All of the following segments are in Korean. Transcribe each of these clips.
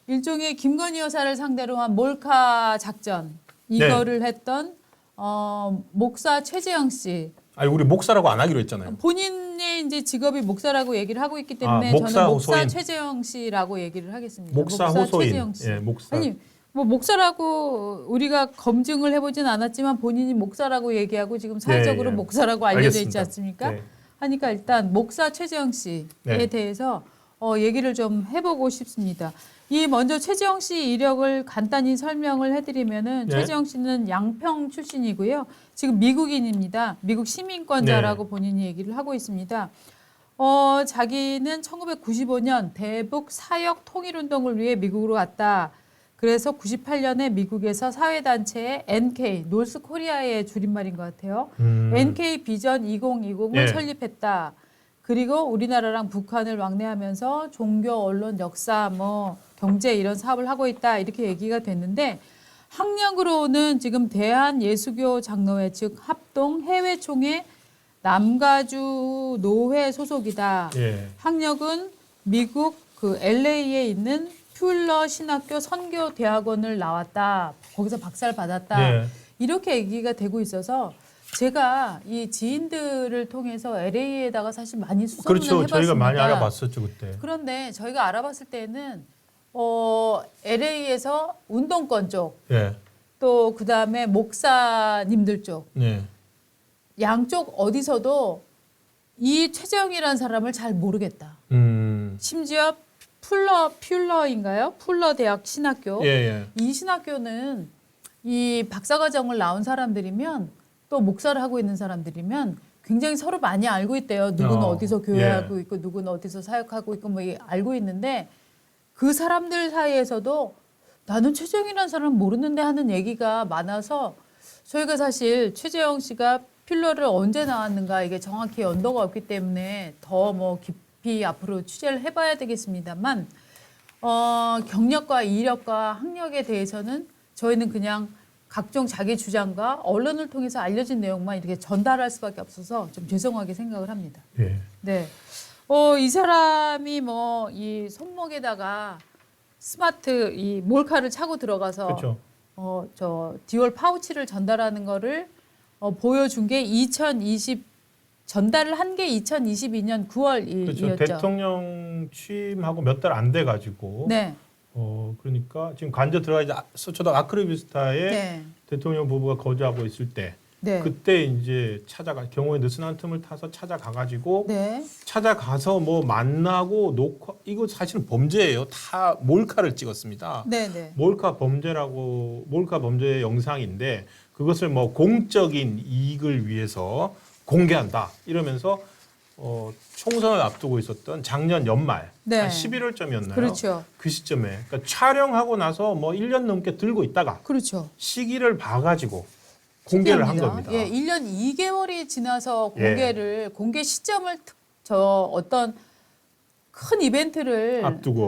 일종의 김건희 여사를 상대로 한 몰카 작전 이거를 했던 목사 최재형 씨. 아니 우리 목사라고 안 하기로 했잖아요. 본인의 이제 직업이 목사라고 얘기를 하고 있기 때문에 저는 목사 최재형 씨라고 얘기를 하겠습니다. 목사 호소인. 최재형 씨. 예, 목사. 아니 뭐 목사라고 우리가 검증을 해보진 않았지만 본인이 목사라고 얘기하고 지금 사회적으로 예. 목사라고 알려져 알겠습니다. 있지 않습니까? 네. 하니까 일단 목사 최재형 씨에 네. 대해서 얘기를 좀 해보고 싶습니다. 이 먼저 최재형 씨 이력을 간단히 설명을 해드리면은 네. 최재형 씨는 양평 출신이고요. 지금 미국인입니다. 미국 시민권자라고 본인이 얘기를 하고 있습니다. 자기는 1995년 대북 사역 통일운동을 위해 미국으로 갔다. 그래서 98년에 미국에서 사회단체의 NK, 노스 코리아의 줄임말인 것 같아요. NK 비전 2020을 예. 설립했다. 그리고 우리나라랑 북한을 왕래하면서 종교, 언론, 역사, 뭐 경제 이런 사업을 하고 있다. 이렇게 얘기가 됐는데 학력으로는 지금 대한예수교 장로회 즉 합동 해외총회 남가주 노회 소속이다. 예. 학력은 미국 그 LA에 있는 퓨러 신학교 선교대학원을 나왔다. 거기서 박사를 받았다. 예. 이렇게 얘기가 되고 있어서 제가 이 지인들을 통해서 LA에다가 사실 많이 수소문을 그렇죠. 해봤습니다. 저희가 많이 알아봤었죠 그때. 그런데 저희가 알아봤을 때는 LA에서 운동권 쪽, 예. 또 그다음에 목사님들 쪽, 네. 양쪽 어디서도 이 최재형이라는 사람을 잘 모르겠다. 심지어 퓨러인가요? 퓨러 대학 신학교. 예, 예. 이 신학교는 이 박사과정을 나온 사람들이면 또 목사를 하고 있는 사람들이면 굉장히 서로 많이 알고 있대요. 누구는 어디서 교회하고 있고 누구는 어디서 사역하고 있고 뭐 알고 있는데 그 사람들 사이에서도 나는 최재형이라는 사람은 모르는데 하는 얘기가 많아서 저희가 사실 최재형 씨가 퓨러를 언제 나왔는가 이게 정확히 연도가 없기 때문에 더 뭐 깊이 앞으로 취재를 해봐야 되겠습니다만 경력과 이력과 학력에 대해서는 저희는 그냥 각종 자기 주장과 언론을 통해서 알려진 내용만 이렇게 전달할 수밖에 없어서 좀 죄송하게 생각을 합니다. 예. 네. 이 사람이 뭐 이 손목에다가 스마트 이 몰카를 차고 들어가서 그렇죠. 저 디올 파우치를 전달하는 거를 보여준 게 전달을 한 게 2022년 9월이었죠. 그렇죠. 대통령 취임하고 몇 달 안 돼 가지고. 네. 그러니까 지금 관저 들어가지 서초동 아크리비스타에 네. 대통령 부부가 거주하고 있을 때 네. 그때 이제 경호의 느슨한 틈을 타서 찾아가 가지고 네. 찾아가서 뭐 만나고 녹화 이거 사실은 범죄예요. 다 몰카를 찍었습니다. 네. 네. 몰카 범죄의 영상인데 그것을 뭐 공적인 이익을 위해서 공개한다 이러면서 총선을 앞두고 있었던 작년 연말 네. 한 11월쯤이었나요? 그렇죠. 그 시점에 그러니까 촬영하고 나서 뭐 1년 넘게 들고 있다가 그렇죠. 시기를 봐가지고 공개를 한 겁니다. 예, 1년 2개월이 지나서 공개 시점을 어떤 큰 이벤트를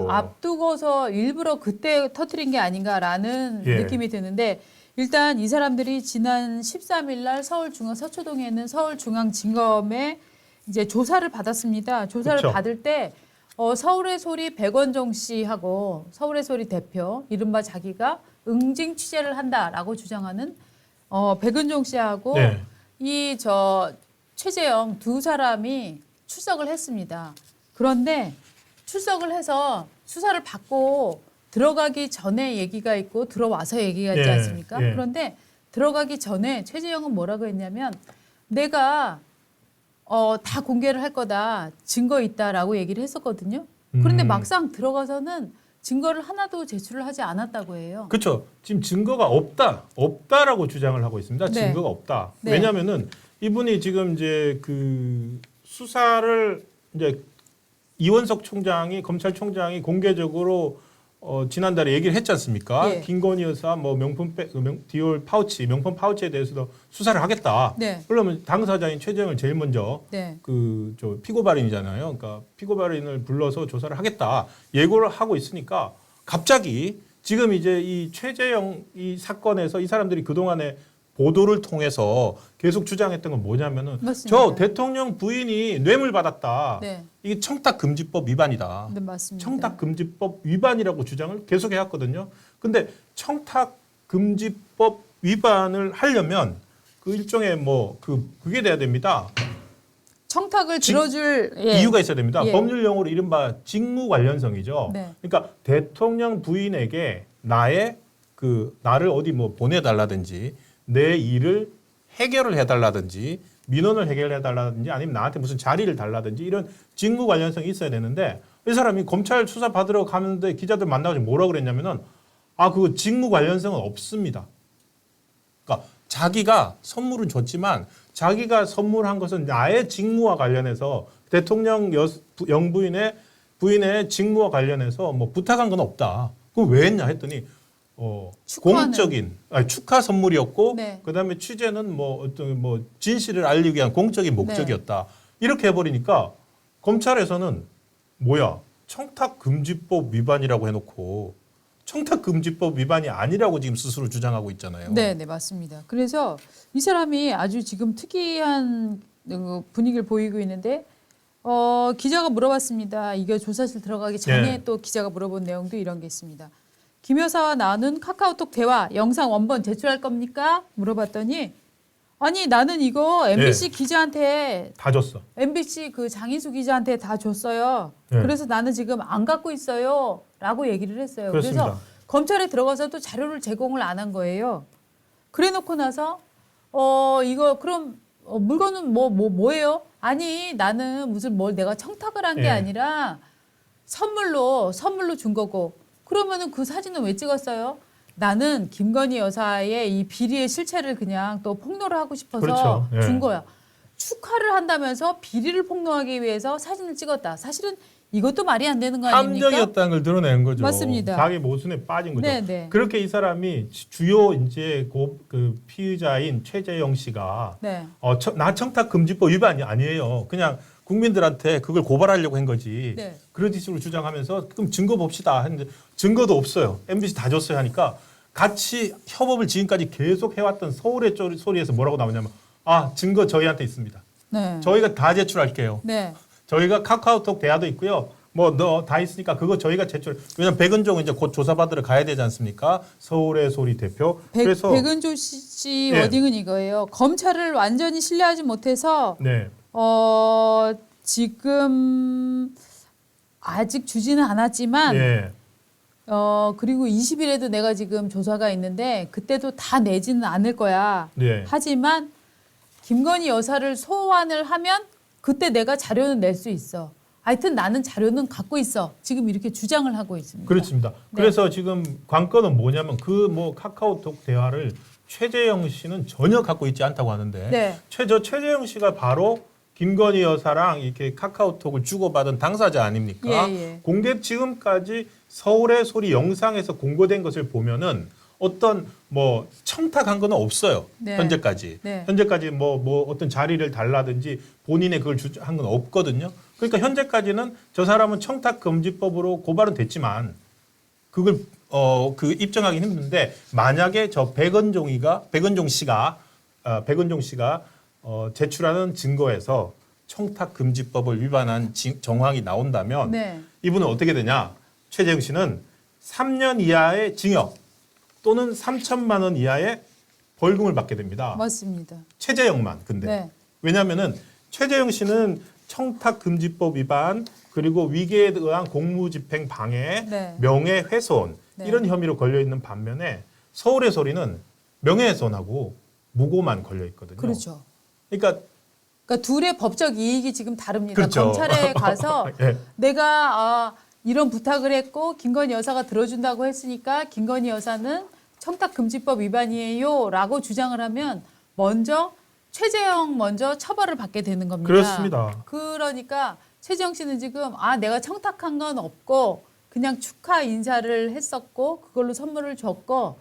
앞두고서 일부러 그때 터뜨린 게 아닌가라는 느낌이 드는데 일단 이 사람들이 지난 13일 날 서초동에 있는 서울중앙지검에 이제 조사를 받았습니다. 조사를 그쵸. 받을 때 서울의 소리 백원종 씨하고 서울의 소리 대표 이른바 자기가 응징 취재를 한다라고 주장하는 백은종 씨하고 이 최재형 두 사람이 출석을 했습니다. 그런데 출석을 해서 수사를 받고 들어가기 전에 얘기가 있고 들어와서 얘기가 있지 않습니까? 그런데 들어가기 전에 최재형은 뭐라고 했냐면 내가 다 공개를 할 거다. 증거 있다라고 얘기를 했었거든요. 그런데 막상 들어가서는 증거를 하나도 제출을 하지 않았다고 해요. 그렇죠. 지금 증거가 없다라고 주장을 하고 있습니다. 네. 증거가 없다. 네. 왜냐하면은 이분이 지금 이제 그 수사를 이제 이원석 총장이 검찰총장이 공개적으로 지난달에 얘기를 했지 않습니까? 김건희 여사 뭐 디올 파우치 명품 파우치에 대해서도 수사를 하겠다. 네. 그러면 당사자인 최재형을 제일 먼저 저 피고발인이잖아요. 그러니까 피고발인을 불러서 조사를 하겠다 예고를 하고 있으니까 갑자기 지금 이제 이 최재형 이 사건에서 이 사람들이 그 동안에 보도를 통해서 계속 주장했던 건 뭐냐면은 맞습니다. 저 대통령 부인이 뇌물 받았다. 네. 이게 청탁금지법 위반이다. 네, 맞습니다. 청탁금지법 위반이라고 주장을 계속 해왔거든요. 근데 청탁금지법 위반을 하려면 그 일종의 뭐 그게 돼야 됩니다. 청탁을 들어줄 이유가 있어야 됩니다. 예. 법률 용어로 이른바 직무 관련성이죠. 네. 그러니까 대통령 부인에게 나를 어디 뭐 보내달라든지 내 일을 해결을 해달라든지 민원을 해결해달라든지 아니면 나한테 무슨 자리를 달라든지 이런 직무 관련성이 있어야 되는데 이 사람이 검찰 수사 받으러 가는데 기자들 만나가지고 뭐라 그랬냐면은 그거 직무 관련성은 없습니다. 그러니까 자기가 선물은 줬지만 자기가 선물한 것은 나의 직무와 관련해서 대통령 부인의 직무와 관련해서 뭐 부탁한 건 없다. 그럼 왜 했냐 했더니 공적인 축하 선물이었고 네. 그다음에 취재는 뭐 어떤 뭐 진실을 알리기 위한 공적인 목적이었다. 이렇게 해버리니까 검찰에서는 뭐야 청탁금지법 위반이라고 해놓고 청탁금지법 위반이 아니라고 지금 스스로 주장하고 있잖아요. 네, 네, 맞습니다. 그래서 이 사람이 아주 지금 특이한 분위기를 보이고 있는데 기자가 물어봤습니다. 이게 조사실 들어가기 전에 네. 또 기자가 물어본 내용도 이런 게 있습니다. 김 여사와 나눈 카카오톡 대화 영상 원본 제출할 겁니까? 물어봤더니 아니 나는 이거 MBC 기자한테 다 줬어. MBC 그 장인수 기자한테 다 줬어요. 네. 그래서 나는 지금 안 갖고 있어요.라고 얘기를 했어요. 그렇습니다. 그래서 검찰에 들어가서도 자료를 제공을 안 한 거예요. 그래놓고 나서 이거 그럼 물건은 뭐예요? 아니 나는 무슨 뭘 내가 청탁을 한 게 예. 아니라 선물로 준 거고 그러면은 그 사진은 왜 찍었어요? 나는 김건희 여사의 이 비리의 실체를 그냥 또 폭로를 하고 싶어서 그렇죠. 예. 준 거야. 축하를 한다면서 비리를 폭로하기 위해서 사진을 찍었다. 사실은 이것도 말이 안 되는 거 아닙니까? 함정이었다는 걸 드러낸 거죠. 맞습니다. 자기 모순에 빠진 거죠. 네, 네. 그렇게 이 사람이 주요 이제 그 피의자인 최재형 씨가 네. 나 청탁금지법 위반이 아니에요. 그냥 국민들한테 그걸 고발하려고 한 거지. 네. 그런 식으로 주장하면서 그럼 증거 봅시다 했는데 증거도 없어요. MBC 다 줬어요 하니까 같이 협업을 지금까지 계속 해왔던 서울의 소리에서 뭐라고 나오냐면 증거 저희한테 있습니다. 네. 저희가 다 제출할게요. 네. 저희가 카카오톡 대화도 있고요. 뭐 너 다 있으니까 그거 저희가 제출. 왜냐면 백은종 이제 곧 조사받으러 가야 되지 않습니까? 서울의 소리 대표. 그래서 백은조 씨 네. 워딩은 이거예요. 검찰을 완전히 신뢰하지 못해서 네. 지금 아직 주지는 않았지만 예. 그리고 20일에도 내가 지금 조사가 있는데 그때도 다 내지는 않을 거야. 네. 하지만 김건희 여사를 소환을 하면 그때 내가 자료는 낼 수 있어. 하여튼 나는 자료는 갖고 있어. 지금 이렇게 주장을 하고 있습니다. 그렇습니다. 네. 그래서 지금 관건은 뭐냐면 그 뭐 카카오톡 대화를 최재형 씨는 전혀 갖고 있지 않다고 하는데 네. 최재형 씨가 바로 김건희 여사랑 이렇게 카카오톡을 주고받은 당사자 아닙니까? 예. 공개 지금까지 서울의 소리 영상에서 공개된 것을 보면은 어떤 뭐 청탁한 건 없어요. 네. 현재까지. 네. 현재까지 뭐 어떤 자리를 달라든지 본인의 그걸 한 건 없거든요. 그러니까 현재까지는 저 사람은 청탁금지법으로 고발은 됐지만 그걸 입증하기 힘든데 만약에 저 백은종 씨가 제출하는 증거에서 청탁금지법을 위반한 정황이 나온다면 네. 이분은 어떻게 되냐? 최재형 씨는 3년 이하의 징역 또는 3천만 원 이하의 벌금을 받게 됩니다. 맞습니다. 최재형만 근데 네. 왜냐하면은 최재형 씨는 청탁금지법 위반 그리고 위계에 의한 공무집행 방해, 네. 명예훼손 네. 이런 혐의로 걸려 있는 반면에 서울의 소리는 명예훼손하고 무고만 걸려 있거든요. 그렇죠. 그러니까 둘의 법적 이익이 지금 다릅니다. 그렇죠. 검찰에 가서 예. 내가 이런 부탁을 했고 김건희 여사가 들어준다고 했으니까 김건희 여사는 청탁금지법 위반이에요라고 주장을 하면 먼저 최재형 먼저 처벌을 받게 되는 겁니다. 그렇습니다. 그러니까 최재형 씨는 지금 내가 청탁한 건 없고 그냥 축하 인사를 했었고 그걸로 선물을 줬고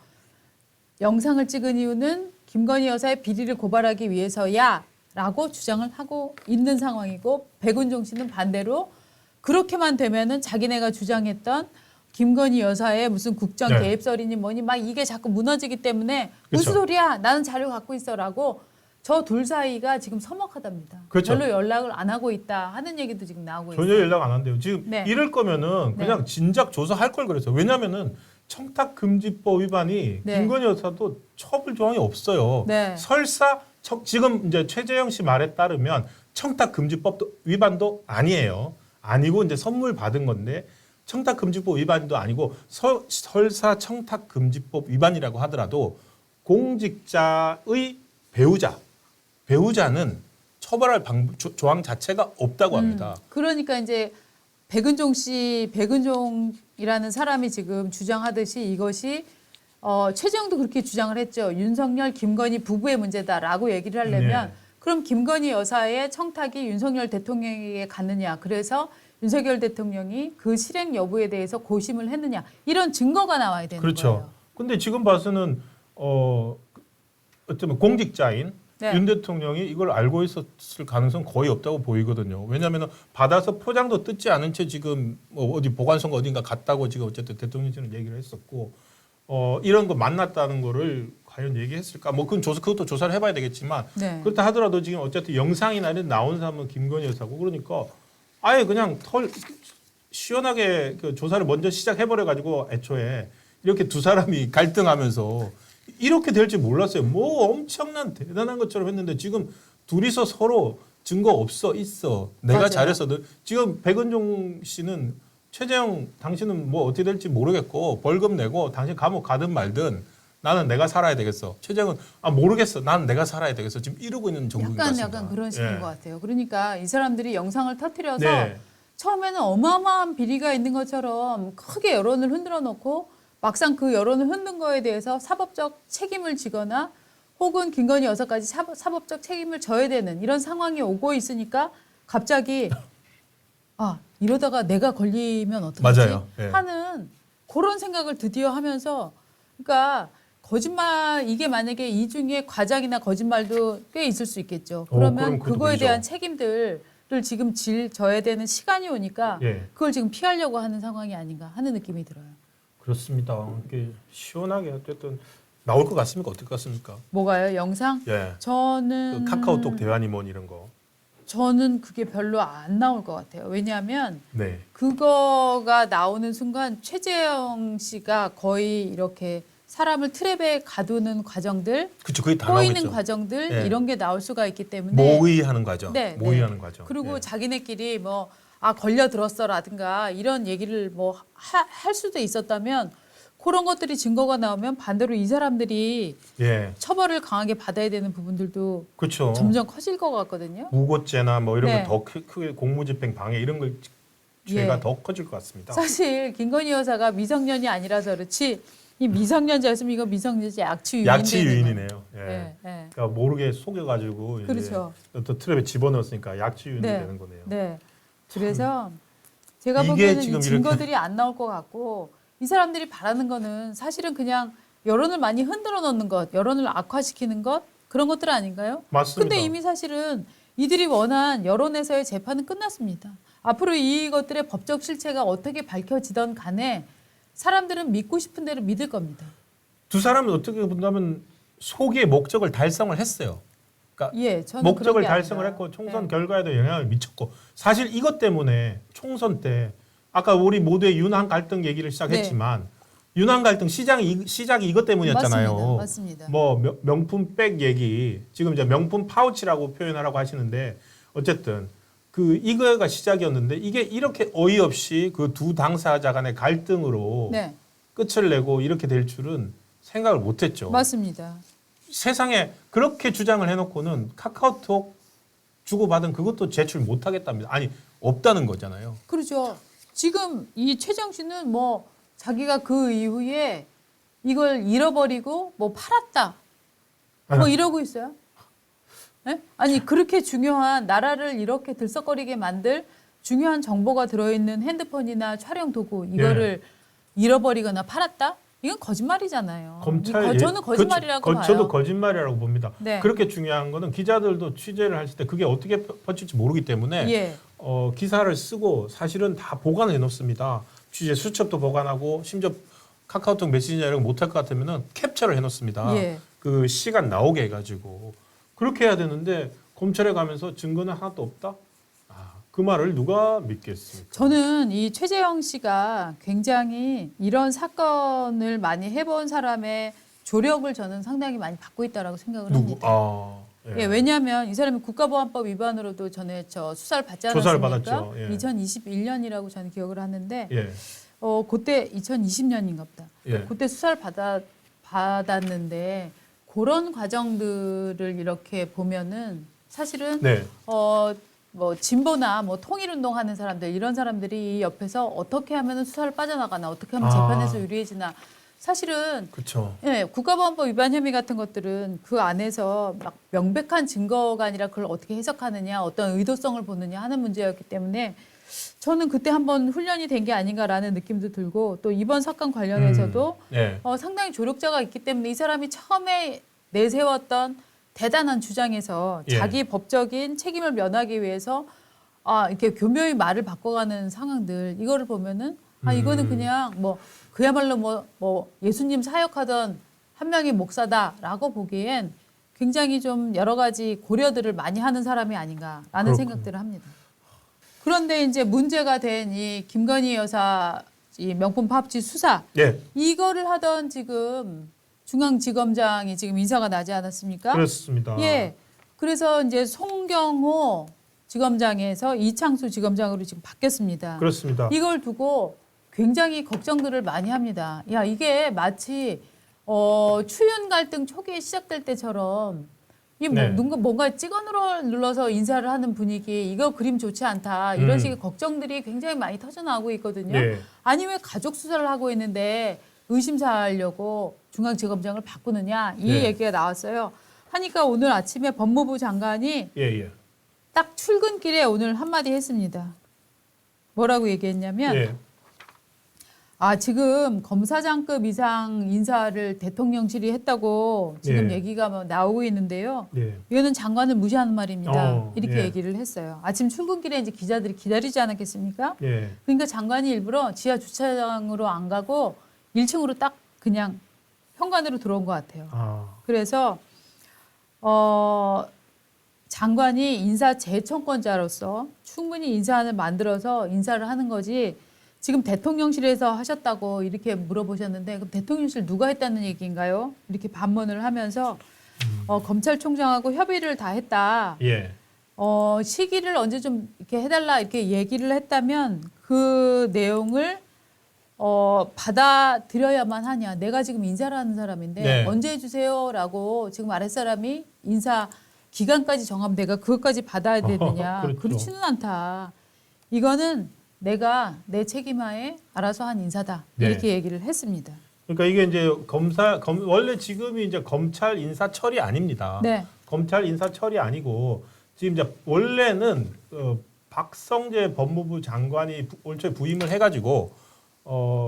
영상을 찍은 이유는 김건희 여사의 비리를 고발하기 위해서야라고 주장을 하고 있는 상황이고 백은종 씨는 반대로 그렇게만 되면은 자기네가 주장했던 김건희 여사의 무슨 국정 네. 개입설이니 뭐니 막 이게 자꾸 무너지기 때문에 무슨 그렇죠. 소리야? 나는 자료 갖고 있어라고 저 둘 사이가 지금 서먹하답니다. 그렇죠. 별로 연락을 안 하고 있다 하는 얘기도 지금 나오고 있어요. 전혀 연락 안 한대요. 지금 네. 이럴 거면은 그냥 진작 조사할 걸 그랬어요. 왜냐면은 청탁금지법 위반이 네. 김건희 여사도 처벌 조항이 없어요. 네. 설사 지금 이제 최재형 씨 말에 따르면 청탁금지법 위반도 아니에요. 아니고 이제 선물 받은 건데 청탁금지법 위반도 아니고 설사 청탁금지법 위반이라고 하더라도 공직자의 배우자는 처벌할 조항 자체가 없다고 합니다. 그러니까 이제 백은종이라는 사람이 지금 주장하듯이 이것이 최재형도 그렇게 주장을 했죠. 윤석열, 김건희 부부의 문제다라고 얘기를 하려면 네. 그럼 김건희 여사의 청탁이 윤석열 대통령에게 갔느냐. 그래서 윤석열 대통령이 그 실행 여부에 대해서 고심을 했느냐. 이런 증거가 나와야 되는 그렇죠. 거예요. 근데 지금 봐서는 어쩌면 공직자인 네. 윤 대통령이 이걸 알고 있었을 가능성 거의 없다고 보이거든요. 왜냐하면 받아서 포장도 뜯지 않은 채 지금 뭐 어디 보관소가 어딘가 갔다고 지금 어쨌든 대통령실은 얘기를 했었고 이런 거 만났다는 거를 과연 얘기했을까? 뭐 그것도 조사를 해봐야 되겠지만 네. 그렇다 하더라도 지금 어쨌든 영상이나 이런 나온 사람은 김건희 여사고 그러니까 아예 그냥 시원하게 그 조사를 먼저 시작해버려 가지고 애초에 이렇게 두 사람이 갈등하면서 이렇게 될지 몰랐어요. 뭐 엄청난 대단한 것처럼 했는데 지금 둘이서 서로 증거 없어 있어. 내가 맞아요. 잘했어. 지금 백은종 씨는 최재형 당신은 뭐 어떻게 될지 모르겠고 벌금 내고 당신 감옥 가든 말든 나는 내가 살아야 되겠어. 최재형은 모르겠어. 나는 내가 살아야 되겠어. 지금 이러고 있는 정도인 것 같습니다. 약간 그런 식인 예. 것 같아요. 그러니까 이 사람들이 영상을 터뜨려서 네. 처음에는 어마어마한 비리가 있는 것처럼 크게 여론을 흔들어 놓고 막상 그 여론을 흔든 거에 대해서 사법적 책임을 지거나 혹은 김건희 여사까지 사법적 책임을 져야 되는 이런 상황이 오고 있으니까 갑자기 이러다가 내가 걸리면 어떡하지? 맞아요. 예. 하는 그런 생각을 드디어 하면서 그러니까 거짓말 이게 만약에 이 중에 과장이나 거짓말도 꽤 있을 수 있겠죠. 그러면 그럼 그것도 그거에 보이죠. 대한 책임들을 지금 져야 되는 시간이 오니까 예. 그걸 지금 피하려고 하는 상황이 아닌가 하는 느낌이 들어요. 그렇습니다. 이렇게 시원하게 어쨌든 나올 것 같습니까? 어떨 것 같습니까? 뭐가요? 영상? 예. 저는 그 카카오톡 대화니몬 이런 거. 저는 그게 별로 안 나올 것 같아요. 왜냐하면 네. 그거가 나오는 순간 최재형 씨가 거의 이렇게 사람을 트랩에 가두는 과정들, 그렇죠. 그게 다 꼬이는 나오겠죠. 과정들 예. 이런 게 나올 수가 있기 때문에 모의하는 과정. 네, 모의하는 과정. 그리고 예. 자기네끼리 뭐 걸려 들었어라든가 이런 얘기를 뭐 할 수도 있었다면 그런 것들이 증거가 나오면 반대로 이 사람들이 예. 처벌을 강하게 받아야 되는 부분들도 그렇죠. 점점 커질 것 같거든요. 무고죄나 뭐 이런 네. 거 더 크게 공무집행 방해 이런 걸 죄가 예. 더 커질 것 같습니다. 사실 김건희 여사가 미성년이 아니라서 그렇지 이 미성년자였으면 이거 미성년자 약취 유인 약취 유인이네요. 예. 네, 네. 그러니까 모르게 속여가지고 이제 그렇죠. 또 트랩에 집어넣었으니까 약취 유인이 네. 되는 거네요. 네. 그래서 제가 이게 보기에는 지금 이 증거들이 안 나올 것 같고 이 사람들이 바라는 거는 사실은 그냥 여론을 많이 흔들어 놓는 것, 여론을 악화시키는 것 그런 것들 아닌가요? 맞습니다. 근데 이미 사실은 이들이 원한 여론에서의 재판은 끝났습니다. 앞으로 이것들의 법적 실체가 어떻게 밝혀지던 간에 사람들은 믿고 싶은 대로 믿을 겁니다. 두 사람은 어떻게 본다면 소기의 목적을 달성을 했어요. 그러니까 예, 저는 목적을 그런 게 달성을 아닌가. 했고 총선 네. 결과에도 영향을 미쳤고 사실 이것 때문에 총선 때 아까 우리 모두의 윤한 갈등 얘기를 시작했지만 윤한 갈등 시작이 이것 때문이었잖아요. 맞습니다. 뭐 명품 백 얘기 지금 이제 명품 파우치라고 표현하라고 하시는데 어쨌든 그 이거가 시작이었는데 이게 이렇게 어이없이 그 두 당사자 간의 갈등으로 네, 끝을 내고 이렇게 될 줄은 생각을 못했죠. 맞습니다. 세상에 그렇게 주장을 해놓고는 카카오톡 주고받은 그것도 제출 못하겠답니다. 아니 없다는 거잖아요. 그렇죠. 지금 이 최정 씨는 뭐 자기가 그 이후에 이걸 잃어버리고 뭐 팔았다. 뭐 이러고 있어요. 네? 아니 그렇게 중요한 나라를 이렇게 들썩거리게 만들 중요한 정보가 들어있는 핸드폰이나 촬영 도구 이거를 잃어버리거나 팔았다? 이건 거짓말이잖아요. 저는 거짓말이라고 봐요. 저도 거짓말이라고 봅니다. 네. 그렇게 중요한 거는 기자들도 취재를 했을 때 그게 어떻게 퍼질지 모르기 때문에 예. 기사를 쓰고 사실은 다 보관해 놓습니다. 취재 수첩도 보관하고 심지어 카카오톡 메신저 이런 거 못할 것 같으면은 캡처를 해놓습니다. 예. 그 시간 나오게 해가지고 그렇게 해야 되는데 검찰에 가면서 증거는 하나도 없다. 그 말을 누가 믿겠습니까? 저는 이 최재형 씨가 굉장히 이런 사건을 많이 해본 사람의 조력을 저는 상당히 많이 받고 있다라고 생각을 합니다. 예, 왜냐하면 이 사람이 국가보안법 위반으로도 전에 수사를 받지 않았습니까? 조사를 받았죠. 예. 2021년이라고 저는 기억을 하는데 예. 그때 2020년인가 보다. 예. 그때 수사를 받았는데 그런 과정들을 이렇게 보면은 사실은 네. 뭐 진보나 뭐 통일운동 하는 사람들 이런 사람들이 이 옆에서 어떻게 하면 수사를 빠져나가나 어떻게 하면 재판에서 유리해지나 사실은 그렇죠. 예, 국가보안법 위반 혐의 같은 것들은 그 안에서 막 명백한 증거가 아니라 그걸 어떻게 해석하느냐 어떤 의도성을 보느냐 하는 문제였기 때문에 저는 그때 한번 훈련이 된 게 아닌가라는 느낌도 들고 또 이번 사건 관련해서도 네. 상당히 조력자가 있기 때문에 이 사람이 처음에 내세웠던 대단한 주장에서 예. 자기 법적인 책임을 면하기 위해서 이렇게 교묘히 말을 바꿔가는 상황들 이거를 보면은 이거는 그냥 뭐 그야말로 뭐 예수님 사역하던 한 명의 목사다라고 보기엔 굉장히 좀 여러 가지 고려들을 많이 하는 사람이 아닌가라는 그렇군요. 생각들을 합니다. 그런데 이제 문제가 된 이 김건희 여사 이 명품 파업지 수사 예. 이거를 하던 지금 중앙지검장이 지금 인사가 나지 않았습니까? 그렇습니다. 예. 그래서 이제 송경호 지검장에서 이창수 지검장으로 지금 바뀌었습니다. 그렇습니다. 이걸 두고 굉장히 걱정들을 많이 합니다. 야, 이게 마치 추윤 갈등 초기에 시작될 때처럼 이 네. 뭔가 눌러서 인사를 하는 분위기 이거 그림 좋지 않다. 이런 식의 걱정들이 굉장히 많이 터져나오고 있거든요. 네. 아니 왜 가족 수사를 하고 있는데 의심사하려고 중앙지검장을 바꾸느냐 이 네. 얘기가 나왔어요. 하니까 오늘 아침에 법무부 장관이 예. 딱 출근길에 오늘 한마디 했습니다. 뭐라고 얘기했냐면 예. 지금 검사장급 이상 인사를 대통령실이 했다고 지금 예. 얘기가 뭐 나오고 있는데요. 예. 이거는 장관을 무시하는 말입니다. 이렇게 예. 얘기를 했어요. 아침 출근길에 이제 기자들이 기다리지 않았겠습니까? 예. 그러니까 장관이 일부러 지하 주차장으로 안 가고 1층으로 딱 그냥 현관으로 들어온 것 같아요. 그래서 장관이 인사 재청권자로서 충분히 인사안을 만들어서 인사를 하는 거지 지금 대통령실에서 하셨다고 이렇게 물어보셨는데 그럼 대통령실 누가 했다는 얘기인가요? 이렇게 반문을 하면서 검찰총장하고 협의를 다 했다. 예. 시기를 언제 좀 이렇게 해달라 이렇게 얘기를 했다면 그 내용을 받아들여야만 하냐. 내가 지금 인사를 하는 사람인데 네. 언제 해주세요라고 지금 아랫사람이 인사 기간까지 정하면 내가 그것까지 받아야 되느냐. 그렇죠. 그렇지는 않다. 이거는 내가 내 책임하에 알아서 한 인사다. 네. 이렇게 얘기를 했습니다. 그러니까 이게 이제 원래 지금이 이제 검찰 인사철이 아닙니다. 네. 검찰 인사철이 아니고 지금 이제 원래는 박성재 법무부 장관이 올 초에 부임을 해가지고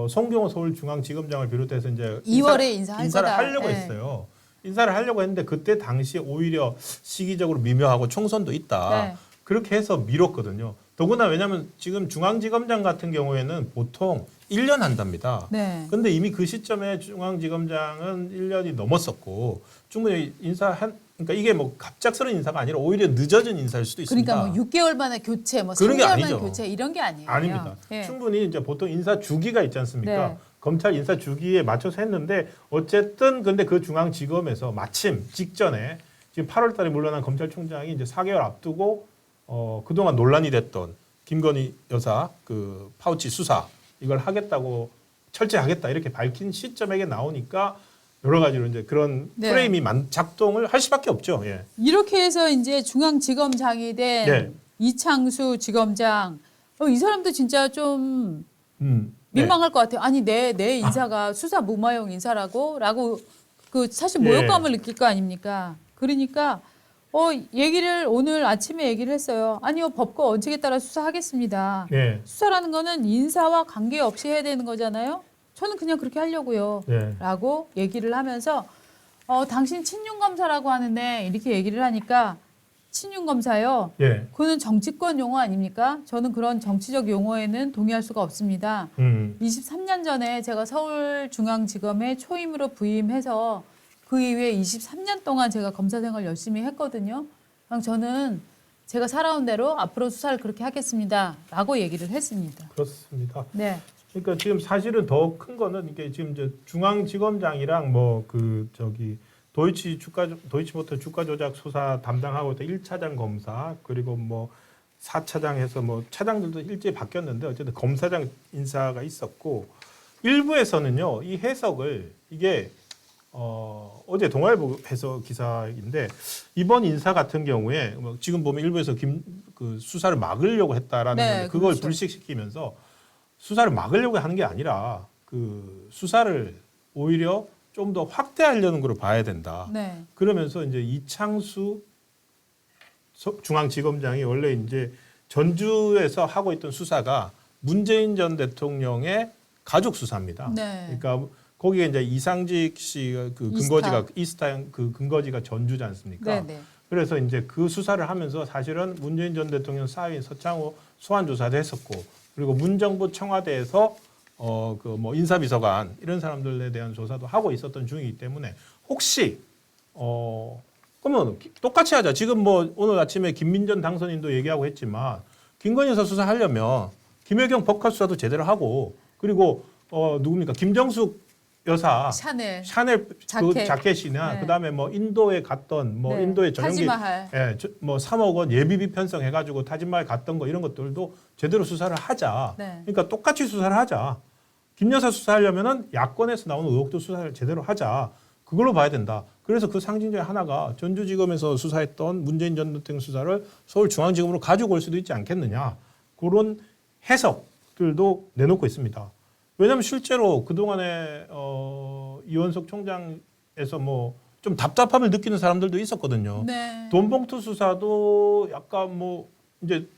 송경호 서울중앙지검장을 비롯해서 이제 2월에 인사를 하려고 했어요. 인사를 하려고 했는데 그때 당시에 오히려 시기적으로 미묘하고 총선도 있다. 네. 그렇게 해서 미뤘거든요. 더구나 왜냐하면 지금 중앙지검장 같은 경우에는 보통 1년 한답니다. 네. 근데 이미 그 시점에 중앙지검장은 1년이 넘었었고 충분히 그러니까 이게 뭐 갑작스러운 인사가 아니라 오히려 늦어진 인사일 수도 있습니다. 그러니까 뭐 6개월 만에 교체, 뭐 그런 게 3개월 만에 아니죠. 교체 이런 게 아니에요. 아닙니다. 예. 충분히 이제 보통 인사 주기가 있지 않습니까? 네. 검찰 인사 주기에 맞춰서 했는데 어쨌든 근데 그 중앙지검에서 마침 직전에 지금 8월달에 물러난 검찰총장이 이제 4개월 앞두고 그동안 논란이 됐던 김건희 여사 그 파우치 수사 이걸 하겠다고 철저하겠다 이렇게 밝힌 시점에 나오니까 여러 가지로 이제 그런 네. 프레임이 작동을 할 수밖에 없죠. 예. 이렇게 해서 이제 중앙지검장이 된 네. 이창수 지검장, 이 사람도 진짜 좀 네. 민망할 것 같아요. 아니 내 인사가 수사 무마용 인사라고 그 사실 모욕감을 느낄 거 아닙니까? 그러니까 얘기를 오늘 아침에 얘기를 했어요. 아니요 법과 원칙에 따라 수사하겠습니다. 네. 수사라는 거는 인사와 관계없이 해야 되는 거잖아요. 저는 그냥 그렇게 하려고요. 네. 라고 얘기를 하면서 당신 친윤 검사라고 하는데 이렇게 얘기를 하니까 친윤 검사요. 예. 그거는 정치권 용어 아닙니까? 저는 그런 정치적 용어에는 동의할 수가 없습니다. 23년 전에 제가 서울중앙지검에 초임으로 부임해서 그 이후에 23년 동안 제가 검사 생활 열심히 했거든요. 그냥 저는 제가 살아온 대로 앞으로 수사를 그렇게 하겠습니다라고 얘기를 했습니다. 그렇습니다. 네. 그러니까 지금 사실은 더 큰 거는 이게 지금 이제 중앙지검장이랑 뭐 그 저기 도이치모터 주가 조작 수사 담당하고 있던 1차장 검사 그리고 뭐 4차장 해서 뭐 차장들도 일제히 바뀌었는데 어쨌든 검사장 인사가 있었고 일부에서는요 이 해석을 이게 어제 동아일보 해석 기사인데 이번 인사 같은 경우에 뭐 지금 보면 일부에서 그 수사를 막으려고 했다라는 네, 건데 그걸 그렇죠. 불식시키면서 수사를 막으려고 하는 게 아니라 그 수사를 오히려 좀 더 확대하려는 걸로 봐야 된다. 네. 그러면서 이제 이창수 중앙지검장이 원래 이제 전주에서 하고 있던 수사가 문재인 전 대통령의 가족 수사입니다. 네. 그러니까 거기에 이제 이상직 씨가 그 근거지가 이스타 그 근거지가 전주지 않습니까? 네, 네. 그래서 이제 그 수사를 하면서 사실은 문재인 전 대통령 사위인 서창호 소환 조사도 했었고 그리고 문정부 청와대에서 그 뭐 인사비서관 이런 사람들에 대한 조사도 하고 있었던 중이기 때문에 혹시 그러면 똑같이 하자. 지금 뭐 오늘 아침에 김민전 당선인도 얘기하고 했지만 김건희 여사 수사하려면 김혜경 법카 수사도 제대로 하고 그리고 누굽니까 김정숙 여사 샤넬 그 자켓이나 네. 그다음에 뭐 인도에 갔던 뭐 네. 인도에 전용기 타지마할. 뭐 3억 원 예비비 편성해 가지고 타지마할 갔던 거 이런 것들도 제대로 수사를 하자. 네. 그러니까 똑같이 수사를 하자. 김 여사 수사하려면은 야권에서 나오는 의혹도 수사를 제대로 하자. 그걸로 봐야 된다. 그래서 그 상징 중에 하나가 전주지검에서 수사했던 문재인 전 대통령 수사를 서울중앙지검으로 가지고 올 수도 있지 않겠느냐. 그런 해석들도 내놓고 있습니다. 왜냐하면 실제로 그동안에 이원석 총장에서 뭐 좀 답답함을 느끼는 사람들도 있었거든요. 네. 돈봉투 수사도 약간 뭐 이제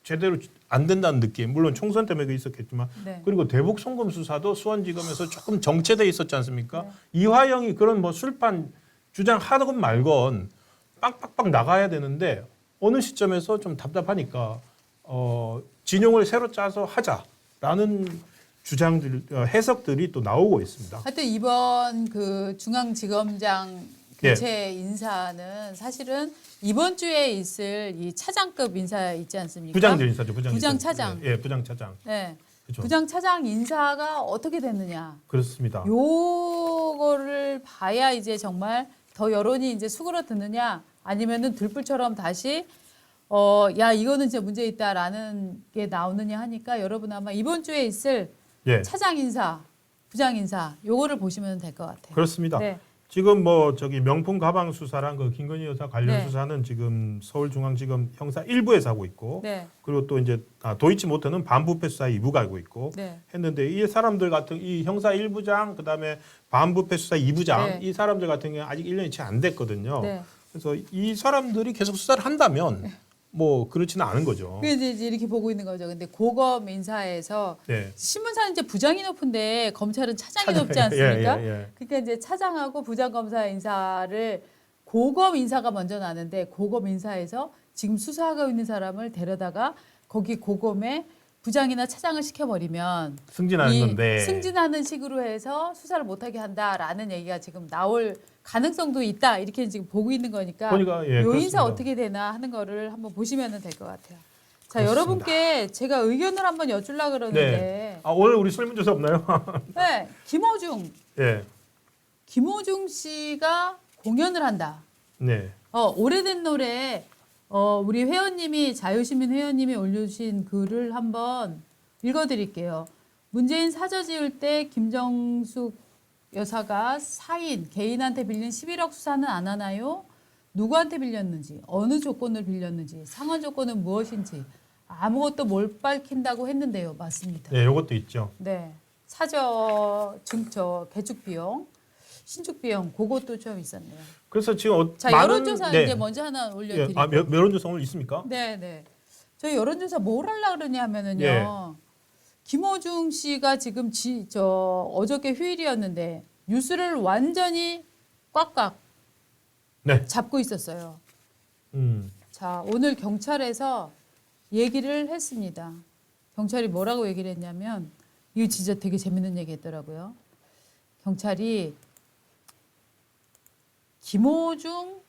제대로 안 된다는 느낌. 물론 총선 때문에 그 있었겠지만 네. 그리고 대북 송금 수사도 수원지검에서 조금 정체돼 있었지 않습니까? 네. 이화영이 그런 뭐 술판 주장하건 말건 빵빵빵 나가야 되는데 어느 시점에서 좀 답답하니까 진용을 새로 짜서 하자라는 주장들 해석들이 또 나오고 있습니다. 하여튼 이번 그 중앙지검장 교체 인사는 사실은 이번 주에 있을 이 차장급 인사 있지 않습니까? 부장들 인사죠. 부장차장. 예, 부장차장. 네. 그렇죠. 부장차장 인사가 어떻게 됐느냐. 그렇습니다. 요거를 봐야 이제 정말 더 여론이 이제 수그러드느냐 아니면은 들불처럼 다시 야 이거는 진짜 문제 있다라는 게 나오느냐 하니까 여러분 아마 이번 주에 있을 예. 차장 인사, 부장 인사 요거를 보시면 될 것 같아요. 그렇습니다. 네. 지금 뭐 저기 명품 가방 수사랑 그 김건희 여사 관련 네. 수사는 지금 서울중앙지검 형사 1부에서 하고 있고 네. 그리고 또 이제 도이치모터는 반부패 수사 2부 가고 있고 네. 했는데 이 사람들 같은 이 형사 1부장 그다음에 반부패 수사 2부장 네. 이 사람들 같은 경우 아직 1년이 채 안 됐거든요. 네. 그래서 이 사람들이 계속 수사를 한다면 뭐 그렇지는 않은 거죠. 그래서 이제 이렇게 보고 있는 거죠. 근데 고검 인사에서 네. 신문사는 이제 부장이 높은데 검찰은 차장이 높지 않습니까? 예. 그러니까 이제 차장하고 부장검사 인사를 고검 인사가 먼저 나는데 고검 인사에서 지금 수사하고 있는 사람을 데려다가 거기 고검에 부장이나 차장을 시켜버리면 승진하는 이 건데. 승진하는 식으로 해서 수사를 못하게 한다라는 얘기가 지금 나올 가능성도 있다 이렇게 지금 보고 있는 거니까 그러니까, 예, 요 그렇습니다. 인사 어떻게 되나 하는 거를 한번 보시면 될 것 같아요. 자 그렇습니다. 여러분께 제가 의견을 한번 여쭈려고 그러는데 네. 아, 오늘 우리 설문조사 없나요? 네, 예. 김호중 씨가 공연을 한다. 네. 오래된 노래 우리 회원님이 자유시민 회원님이 올려주신 글을 한번 읽어드릴게요. 문재인 사저 지을 때 김정숙 여사가 사인 개인한테 빌린 11억 수사는 안 하나요? 누구한테 빌렸는지 어느 조건을 빌렸는지 상환 조건은 무엇인지 아무것도 못 밝힌다고 했는데요. 맞습니다. 네, 요것도 있죠. 네. 사저 증처 개축 비용 신축 비용 그것도 좀 있었네요. 그래서 지금 자 많은, 여론조사 네. 이제 먼저 하나 예. 올려드리고. 아, 여론조사 오늘 있습니까? 네, 네. 저희 여론조사 뭘 하려고 그러냐면은요. 예. 김호중 씨가 지금 어저께 휴일이었는데 뉴스를 완전히 꽉꽉 네. 잡고 있었어요. 음. 자, 오늘 경찰에서 얘기를 했습니다. 경찰이 뭐라고 얘기를 했냐면 이거 진짜 되게 재밌는 얘기 했더라고요. 경찰이 김호중